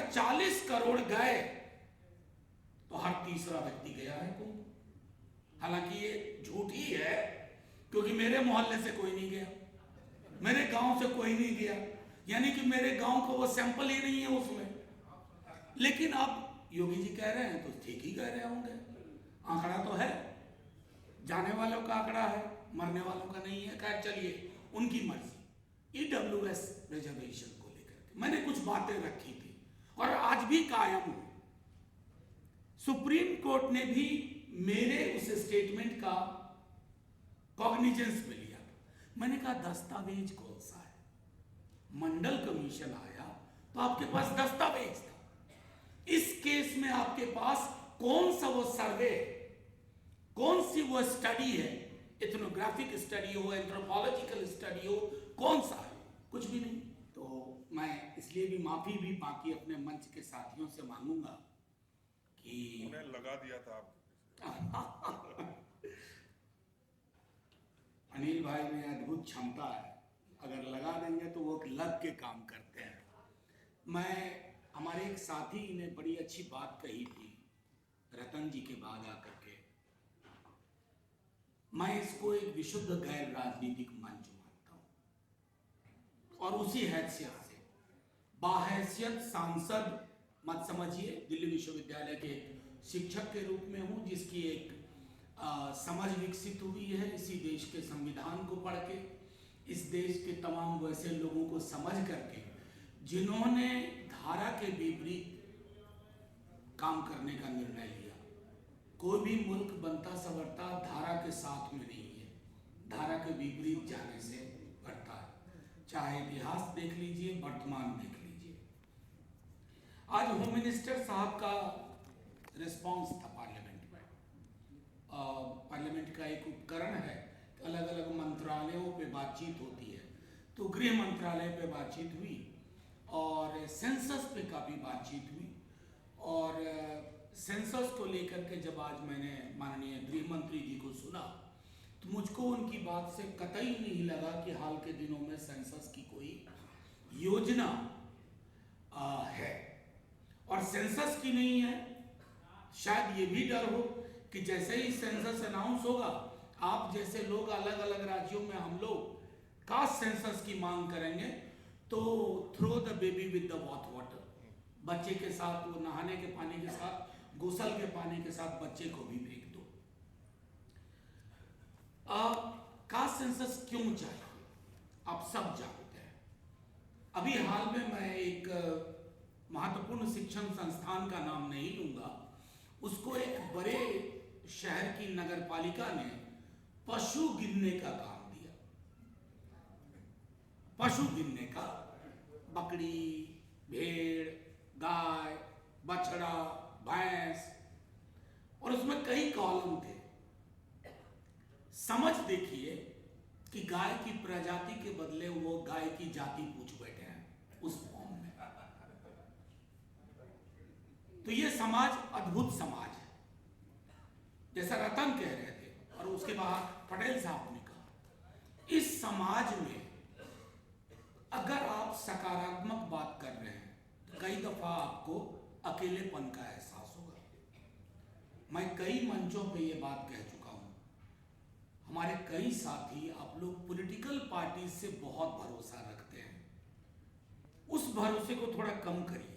अगर 40 करोड़ गए तो हर तीसरा व्यक्ति गया है कुंभ। हालांकि ये झूठ ही है, क्योंकि मेरे मोहल्ले से कोई नहीं गया, मेरे गांव से कोई नहीं गया, यानी कि मेरे गांव का वो सैंपल ही नहीं है उसमें। लेकिन अब योगी जी कह रहे हैं तो ठीक ही कह रहे होंगे, आंकड़ा तो है, जाने वालों का आंकड़ा है, मरने वालों का नहीं है। खैर चलिए, उनकी मर्जी। ईडब्ल्यूएस रिजर्वेशन को लेकर के मैंने कुछ बातें रखी थी और आज भी कायम हूं। सुप्रीम कोर्ट ने भी मेरे उस स्टेटमेंट का कॉग्निजेंस में लिया। मैंने कहा दस्तावेज कौन सा है? मंडल कमीशन आया तो आपके पास दस्तावेज था। इस केस में आपके पास कौन सा वो सर्वे, कौन सी वो स्टडी है, इथनोग्राफिक स्टडी हो, एंथ्रोपोलॉजिकल स्टडी हो, कौन सा है? कुछ भी नहीं। तो मैं इसलिए भी माफी भी बाकी अपने मंच के साथियों से मांगूंगा कि उन्हें लगा दिया था आप। अनिल भाई में अद्भुत क्षमता है, अगर लगा देंगे तो वो लग के काम करते हैं। हमारे एक साथी ने बड़ी अच्छी बात कही थी रतन जी के बाद आकर के, मैं इसको एक विशुद्ध गैर राजनीतिक मंच मानता हूं और उसी हैसियत से, बाहैसियत सांसद मत समझिए, दिल्ली विश्वविद्यालय के शिक्षक के रूप में हूं, जिसकी एक समझ विकसित हुई है इसी देश के संविधान को पढ़ के, इस देश के तमाम वैसे लोगों को समझ करके जिन्होंने धारा के विपरीत काम करने का निर्णय लिया। कोई भी मुल्क बनता संवरता धारा के साथ में नहीं है, धारा के विपरीत जाने से बढ़ता है। चाहे इतिहास देख लीजिए, वर्तमान देख लीजिए। आज होम मिनिस्टर साहब का रिस्पांस था पार्लियामेंट में। पार्लियामेंट का एक उपकरण है, अलग अलग मंत्रालयों पे बातचीत होती है, तो गृह मंत्रालय पे बातचीत हुई और सेंसस पे काफ़ी बातचीत हुई। और सेंसस को लेकर के जब आज मैंने माननीय गृह मंत्री जी को सुना तो मुझको उनकी बात से कतई नहीं लगा कि हाल के दिनों में सेंसस की कोई योजना है। और सेंसस की नहीं है, शायद ये भी डर हो कि जैसे ही सेंसस अनाउंस होगा, आप जैसे लोग अलग अलग राज्यों में, हम लोग कास्ट सेंसस की मांग करेंगे तो throw the baby with the bath water, बच्चे के साथ, वो नहाने के पानी के साथ, गुसल के पानी के साथ बच्चे को भी फेंक दो। कास्ट सेंसस क्यों चाहिए आप सब जानते हैं। अभी हाल में मैं एक महत्वपूर्ण शिक्षण संस्थान का नाम नहीं लूंगा, उसको एक बड़े शहर की नगर पालिका ने पशु गिनने का काम दिया। पशु गिनने का, बकरी, भेड़, गाय, बछड़ा, भैंस, और उसमें कई कॉलम थे। समझ देखिए कि गाय की प्रजाति के बदले वो गाय की जाति पूछ बैठे हैं उस फॉर्म में। तो ये समाज अद्भुत समाज है, जैसा रतन कह रहे थे और उसके बाद पटेल साहब ने कहा। इस समाज में अगर आप सकारात्मक बात कर रहे हैं तो कई दफा आपको अकेलेपन का एहसास होगा। मैं कई मंचों पे ये बात कह चुका हूं, हमारे कई साथी, आप लोग पॉलिटिकल पार्टी से बहुत भरोसा रखते हैं, उस भरोसे को थोड़ा कम करिए।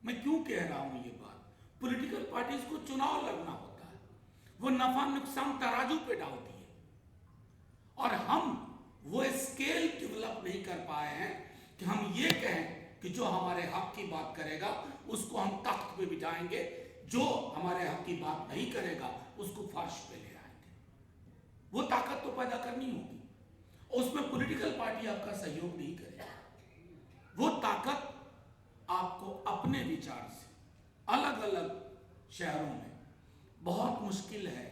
मैं क्यों कह रहा हूं ये बात? पॉलिटिकल पार्टीज को चुनाव लड़ना होता है, वो नफा नुकसान तराजू पे डालती है, और हम वो स्केल डेवलप नहीं कर पाए हैं कि हम ये कहें कि जो हमारे हक की बात करेगा उसको हम तख्त पे बिठाएंगे, जो हमारे हक की बात नहीं करेगा उसको फर्श पे ले आएंगे। वो ताकत तो पैदा करनी होगी, उसमें पॉलिटिकल पार्टी आपका सहयोग नहीं करेगी। वो ताकत आपको अपने विचार से अलग अलग शहरों में, बहुत मुश्किल है,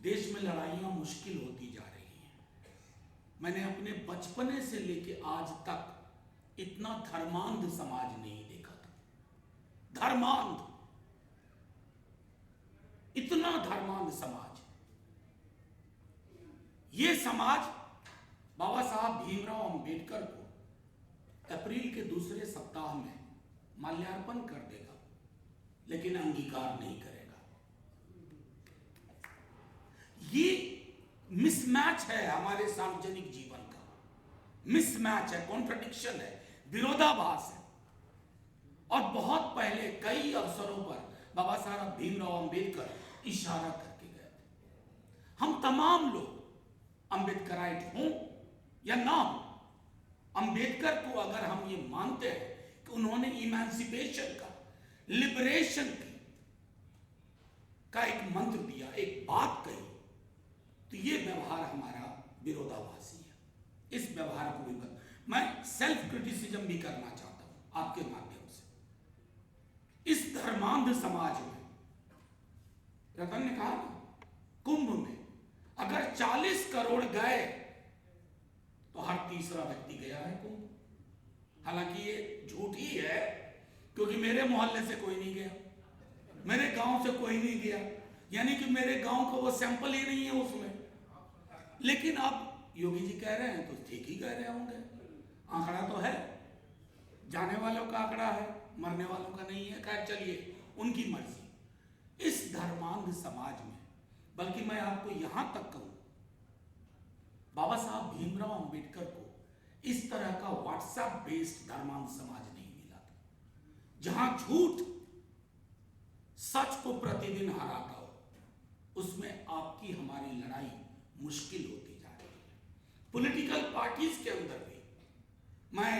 देश में लड़ाइयां मुश्किल होती जा रही हैं। मैंने अपने बचपने से लेके आज तक इतना धर्मांध समाज नहीं देखा था। धर्मांध, इतना धर्मांध समाज। ये समाज बाबा साहब भीमराव अंबेडकर को अप्रैल के दूसरे सप्ताह में माल्यार्पण कर देगा, लेकिन अंगीकार नहीं करेगा। ये मिसमैच है हमारे सार्वजनिक जीवन का, मिसमैच है, कॉन्ट्रडिक्शन है, विरोधाभास है। और बहुत पहले कई अवसरों पर बाबा साहब भीमराव अंबेडकर इशारा करके गए थे। हम तमाम लोग अंबेडकराइट हों या ना हो, अंबेडकर को अगर हम ये मानते हैं कि उन्होंने इमेंसिपेशन का, लिबरेशन का एक मंत्र दिया, एक बात कही, तो ये व्यवहार हमारा विरोधाभासी है। इस व्यवहार को भी मैं सेल्फ क्रिटिसिज्म भी करना चाहता हूं आपके माध्यम से। इस धर्मांध समाज में, रतन ने कहा ना, कुंभ में अगर 40 करोड़ गए तो हर तीसरा व्यक्ति गया है कुंभ। हालांकि ये झूठ ही है, क्योंकि मेरे मोहल्ले से कोई नहीं गया, मेरे गांव से कोई नहीं गया, यानी कि मेरे गांव का वो सैंपल ही नहीं है उसमें। लेकिन अब योगी जी कह रहे हैं तो ठीक ही कह रहे होंगे, आंकड़ा तो है, जाने वालों का आंकड़ा है, मरने वालों का नहीं है। खैर चलिए, उनकी मर्जी। इस धर्मांध समाज में, बल्कि मैं आपको यहां तक कहूं, बाबा साहब भीमराव अंबेडकर को इस तरह का व्हाट्सएप बेस्ड धर्मांध समाज नहीं मिला था, जहां झूठ सच को प्रतिदिन हराता हो। उसमें आपकी हमारी लड़ाई मुश्किल होती जा रही है। पॉलिटिकल पार्टीज के अंदर भी, मैं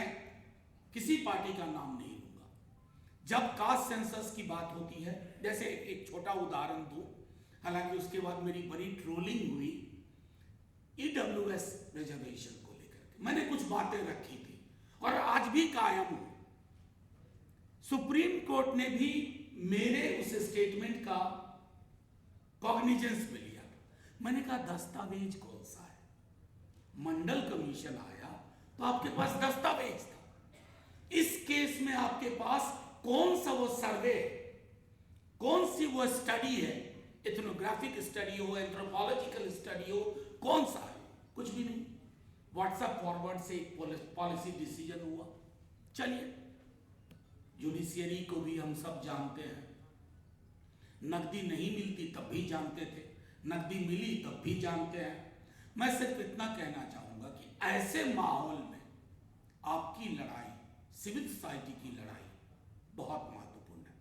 किसी पार्टी का नाम नहीं लूंगा, जब कास्ट सेंसस की बात होती है, जैसे एक छोटा उदाहरण दूं, हालांकि उसके बाद मेरी बड़ी ट्रोलिंग हुई ईडब्ल्यूएस रिजर्वेशन को लेकर के। मैंने कुछ बातें रखी थी और आज भी कायम हूं। सुप्रीम कोर्ट ने भी मेरे उस स्टेटमेंट का कॉग्निजेंस में लिया। मैंने कहा दस्तावेज कौन सा है? मंडल कमीशन आया तो आपके पास दस्तावेज था। इस केस में आपके पास कौन सा वो सर्वे, कौन सी वो स्टडी है, एथनोग्राफिक स्टडी हो, एंथ्रोपोलॉजिकल स्टडी हो, कौन सा है? कुछ भी नहीं। व्हाट्सएप फॉरवर्ड से एक पॉलिसी डिसीजन हुआ। चलिए, जुडिशियरी को भी हम सब जानते हैं, नकदी नहीं मिलती तब भी जानते थे, नकदी मिली तब भी जानते हैं। मैं सिर्फ इतना कहना चाहूंगा कि ऐसे माहौल में आपकी लड़ाई, सिविल सोसाइटी की लड़ाई बहुत महत्वपूर्ण है।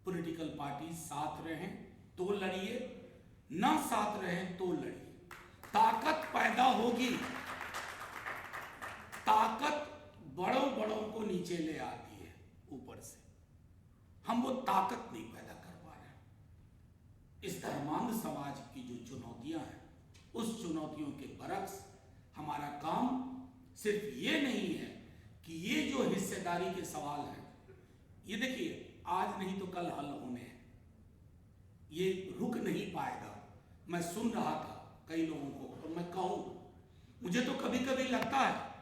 पॉलिटिकल पार्टी साथ रहें तो लड़िए, ना साथ रहें तो लड़िए। ताकत पैदा होगी, ताकत बड़ों बड़ों को नीचे ले आती है ऊपर से। हम वो ताकत नहीं पैदा कर पा रहे हैं। इस धर्मांध समाज की जो चुनौतियां हैं, उस चुनौतियों के बरक्स हमारा काम सिर्फ ये नहीं है कि ये जो हिस्सेदारी के सवाल हैं, ये देखिए आज नहीं तो कल हल होने हैं, ये रुक नहीं पाएगा। मैं सुन रहा था कई लोगों को, और मैं कहूं, मुझे तो कभी कभी लगता है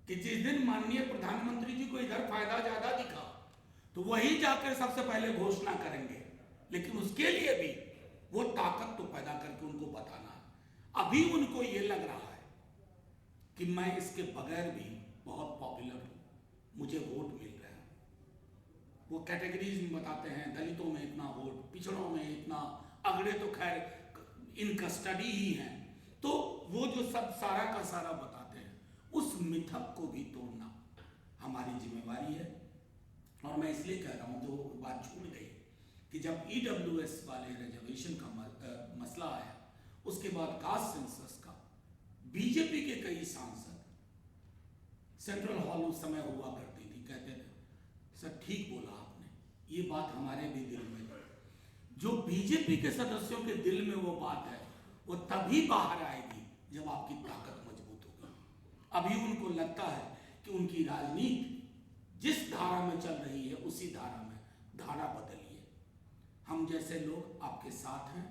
कि जिस दिन माननीय प्रधानमंत्री जी को इधर फायदा ज्यादा दिखा तो वही जाकर सबसे पहले घोषणा करेंगे, लेकिन उसके लिए भी वो ताकत तो पैदा करके उनको बताना है। अभी उनको ये लग रहा है कि मैं इसके बगैर भी बहुत पॉपुलर हूं, मुझे वोट मिल रहे हैं। वो कैटेगरीज में बताते हैं, दलितों में इतना वोट, पिछड़ों में इतना, अगड़े तो खैर इन कस्टडी ही हैं। तो वो जो सब सारा का सारा बताते हैं, उस मिथक को भी तोड़ना हमारी जिम्मेवारी है। और मैं इसलिए कह रहा हूं, जो बात छूट गई कि जब ईडब्ल्यूएस वाले रिजर्वेशन का मसला आया, उसके बाद कास्ट सेंसस का, बीजेपी के कई सांसद, सेंट्रल हॉल उस समय हुआ करती थी, कहते थे सर ठीक बोला आपने, ये बात हमारे भी दिल में है। जो बीजेपी के सदस्यों के दिल में वो बात है, वो तभी बाहर आएगी जब आपकी ताकत मजबूत होगी। अभी उनको लगता है कि उनकी राजनीति जिस धारा में चल रही है उसी धारा में धारा बदलिए। हम जैसे लोग आपके साथ हैं,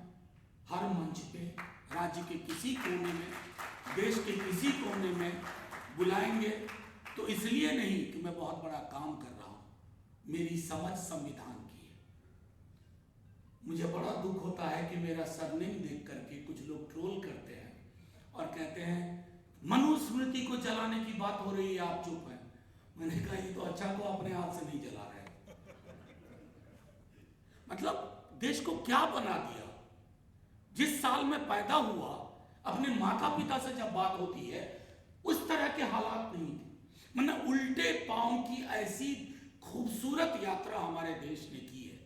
हर मंच पे, राज्य के किसी कोने में, देश के किसी कोने में बुलाएंगे। तो इसलिए नहीं कि मैं बहुत बड़ा काम कर रहा हूं, मेरी समझ संविधान की है। मुझे बड़ा दुख होता है कि मेरा सरनेम देख करके कुछ लोग ट्रोल करते हैं और कहते हैं मनुस्मृति को जलाने की बात हो रही है, आप चुप हैं। मैंने कहा ये तो अच्छा को अपने हाथ से नहीं जला रहे। मतलब देश को क्या बना दिया। जिस साल में पैदा हुआ, अपने माता पिता से जब बात होती है, उस तरह के हालात नहीं थे। मतलब उल्टे पांव की ऐसी खूबसूरत यात्रा हमारे देश ने की है।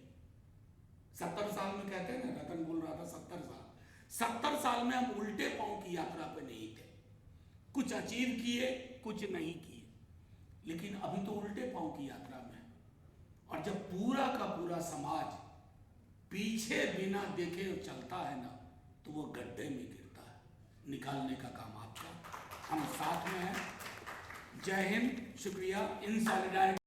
70 साल में कहते हैं ना, रतन बोल रहा था 70 साल, 70 साल में हम उल्टे पांव की यात्रा पे नहीं थे। कुछ अचीव किए, कुछ नहीं किए, लेकिन अभी तो उल्टे पांव की यात्रा में। और जब पूरा का पूरा समाज पीछे बिना देखे चलता है ना, तो वो गड्ढे में गिरता है। निकालने का काम आपका, हम साथ में हैं। जय हिंद, शुक्रिया। इन सॉलिडारिटी